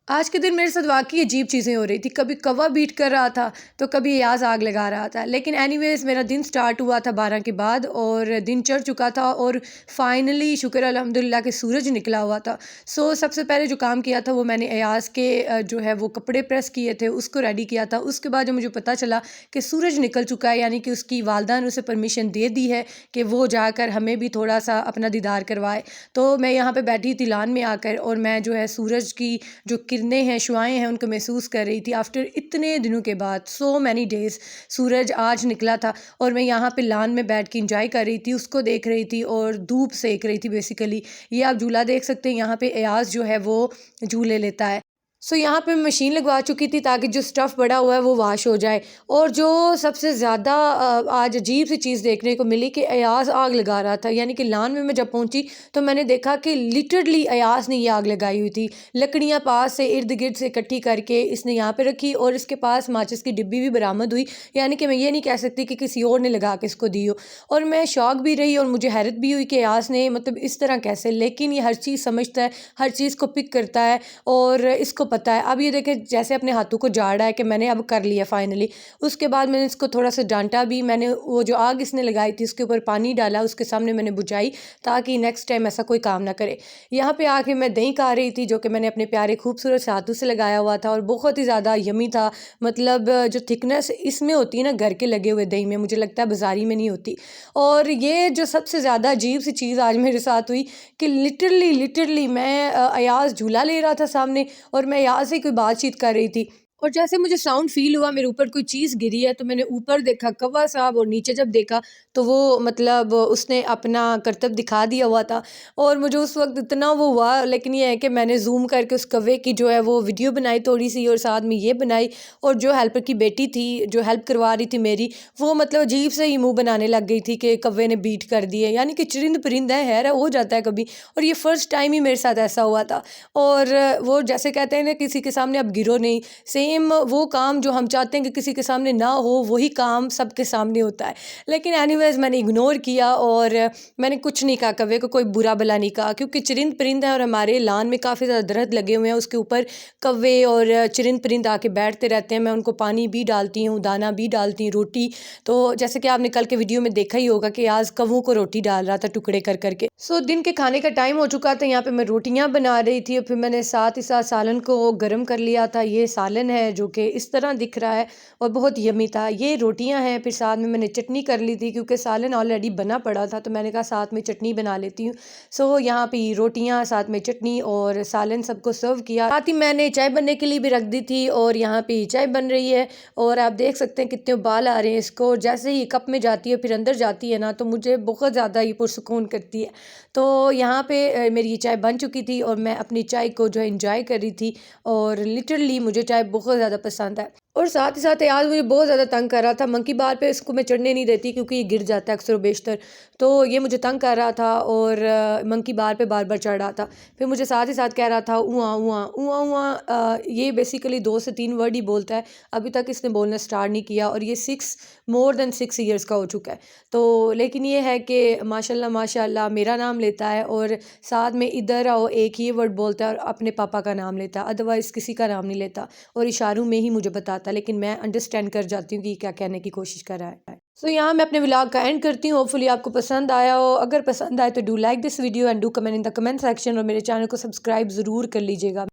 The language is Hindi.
आज के दिन मेरे साथ वाक़ई अजीब चीज़ें हो रही थी। कभी कौवा बीट कर रहा था, तो कभी अयाज़ आग लगा रहा था। लेकिन एनीवेज़ मेरा दिन स्टार्ट हुआ था 12 के बाद और दिन चढ़ चुका था और फाइनली शुक्र अल्हम्दुलिल्लाह कि सूरज निकला हुआ था। सबसे पहले जो काम किया था वो मैंने अयाज़ के जो है वो कपड़े प्रेस किए थे, उसको रेडी किया था। उसके बाद जब मुझे पता चला कि सूरज निकल चुका है, यानी कि उसकी वालिदा ने उसे परमिशन दे दी है कि वो जाकर हमें भी थोड़ा-सा अपना दीदार करवाए। तो मैं यहाँ पे बैठी थी लॉन में आकर और मैं जो है सूरज की जो किरणें हैं, शुआएँ हैं, उनको महसूस कर रही थी आफ्टर इतने दिनों के बाद, सो मैनी डेज़। सूरज आज निकला था और मैं यहाँ पे लॉन में बैठ के एंजॉय कर रही थी, उसको देख रही थी और धूप सेक रही थी बेसिकली। ये आप झूला देख सकते हैं, यहाँ पे अयाज़ जो है वो झूले लेता है। यहाँ पे मैं मशीन लगवा चुकी थी ताकि जो स्टफ़ पड़ा हुआ है वो वॉश हो जाए। और जो सबसे ज़्यादा आज अजीब सी चीज़ देखने को मिली कि अयाज़ आग लगा रहा था, यानी कि लॉन में मैं जब पहुंची तो मैंने देखा कि लिटरली अयाज़ ने ये आग लगाई हुई थी। लकड़ियाँ पास से इर्द गिर्द से इकट्ठी करके इसने यहाँ पे रखी और इसके पास माचिस की डिब्बी भी बरामद हुई, यानी कि मैं ये नहीं कह सकती कि किसी और ने लगा के इसको दी हो। और मैं शॉक भी रही और मुझे हैरत भी हुई कि अयाज़ ने मतलब इस तरह कैसे, लेकिन ये हर चीज़ समझता है, हर चीज़ को पिक करता है और इसको पता है। अब ये देखें जैसे अपने हाथों को झाड़ा है कि मैंने अब कर लिया फाइनली। उसके बाद मैंने इसको थोड़ा सा डांटा भी। मैंने वो जो आग इसने लगाई थी उसके ऊपर पानी डाला, उसके सामने मैंने बुझाई ताकि नेक्स्ट टाइम ऐसा कोई काम ना करे। यहाँ पे आके मैं दही खा रही थी जो कि मैंने अपने प्यारे खूबसूरत से हाथों से लगाया हुआ था और बहुत ही ज़्यादा यमी था। मतलब जो थिकनेस इसमें होती है ना घर के लगे हुए दही में, मुझे लगता है बाज़ारी में नहीं होती। और ये जो सबसे ज़्यादा अजीब सी चीज़ आज मेरे साथ हुई कि लिटरली मैं अयाज़ झूला ले रहा था सामने और मैं यहाँ से कोई बातचीत कर रही थी और जैसे मुझे साउंड फील हुआ मेरे ऊपर कोई चीज़ गिरी है, तो मैंने ऊपर देखा कौवा साहब और नीचे जब देखा तो वो मतलब उसने अपना करतब दिखा दिया हुआ था। और मुझे उस वक्त इतना वो हुआ, लेकिन ये है कि मैंने जूम करके उस कौवे की जो है वो वीडियो बनाई थोड़ी सी और साथ में ये बनाई। और जो हेल्पर की बेटी थी जो हेल्प करवा रही थी मेरी, वो मतलब अजीब से ही मुंह बनाने लग गई थी कि कौवे ने बीट कर दिए, यानी कि चरिंद परिंद है हो जाता है कभी। और ये फर्स्ट टाइम ही मेरे साथ ऐसा हुआ था। और वो जैसे कहते हैं ना किसी के सामने अब गिरो नहीं, सेम वो काम जो हम चाहते हैं कि किसी के सामने ना हो वही काम सबके सामने होता है। लेकिन एनीवेज मैंने इग्नोर किया और मैंने कुछ नहीं कहा, कौवे को कोई बुरा भला नहीं कहा, क्योंकि चरिंद परिंद है और हमारे लान में काफ़ी ज़्यादा दरख्त लगे हुए हैं, उसके ऊपर कौवे और चरिंद परिंद आके बैठते रहते हैं। मैं उनको पानी भी डालती हूँ, दाना भी डालती हूँ, रोटी। तो जैसे कि आपने कल के वीडियो में देखा ही होगा कि आज कौवों को रोटी डाल रहा था टुकड़े कर करके। दिन के खाने का टाइम हो चुका था, यहाँ पे मैं रोटियाँ बना रही थी और फिर मैंने साथ ही साथ सालन को गर्म कर लिया था। ये सालन है जो कि इस तरह दिख रहा है और बहुत यमी था। ये रोटियां हैं, फिर साथ में मैंने चटनी कर ली थी क्योंकि सालन ऑलरेडी बना पड़ा था, तो मैंने कहा साथ में चटनी बना लेती हूँ। यहाँ पे रोटियां साथ में चटनी और सालन सबको सर्व किया। साथ ही मैंने चाय बनने के लिए भी रख दी थी और यहाँ पे चाय बन रही है और आप देख सकते हैं कितने उबाल आ रहे हैं इसको। जैसे ही कप में जाती है फिर अंदर जाती है ना, तो मुझे बहुत ज़्यादा ये पुरसुकून करती है। यहाँ पे मेरी ये चाय बन चुकी थी और मैं अपनी चाय को जो है इंजॉय कर रही थी और लिटरली मुझे चाय बहुत ज़्यादा पसंद है। और साथ ही साथ आज मुझे बहुत ज़्यादा तंग कर रहा था। मंकी बार पे इसको मैं चढ़ने नहीं देती क्योंकि ये गिर जाता है अक्सर व बेशतर, तो ये मुझे तंग कर रहा था और मंकी बार पे बार बार चढ़ रहा था। फिर मुझे साथ ही साथ कह रहा था ऊआ ऊआ ऊआ ऊआ। ये बेसिकली 2 से 3 वर्ड ही बोलता है, अभी तक इसने बोलना स्टार्ट नहीं किया और ये मोर देन 6 ईयर्स का हो चुका है। लेकिन ये है कि माशाल्लाह माशाल्लाह मेरा नाम लेता है और साथ में इधर आओ एक ही वर्ड बोलता है और अपने पापा का नाम लेता है, अदरवाइज़ किसी का नाम नहीं लेता और इशारों में ही मुझे बताता, लेकिन मैं अंडरस्टैंड कर जाती हूँ कि क्या कहने की कोशिश कर रहा है। यहाँ मैं अपने व्लॉग का एंड करती हूँ। होपफुली आपको पसंद आया हो। अगर पसंद आए तो do like this video and do comment in the comment section और मेरे चैनल को सब्सक्राइब ज़रूर कर लीजिएगा।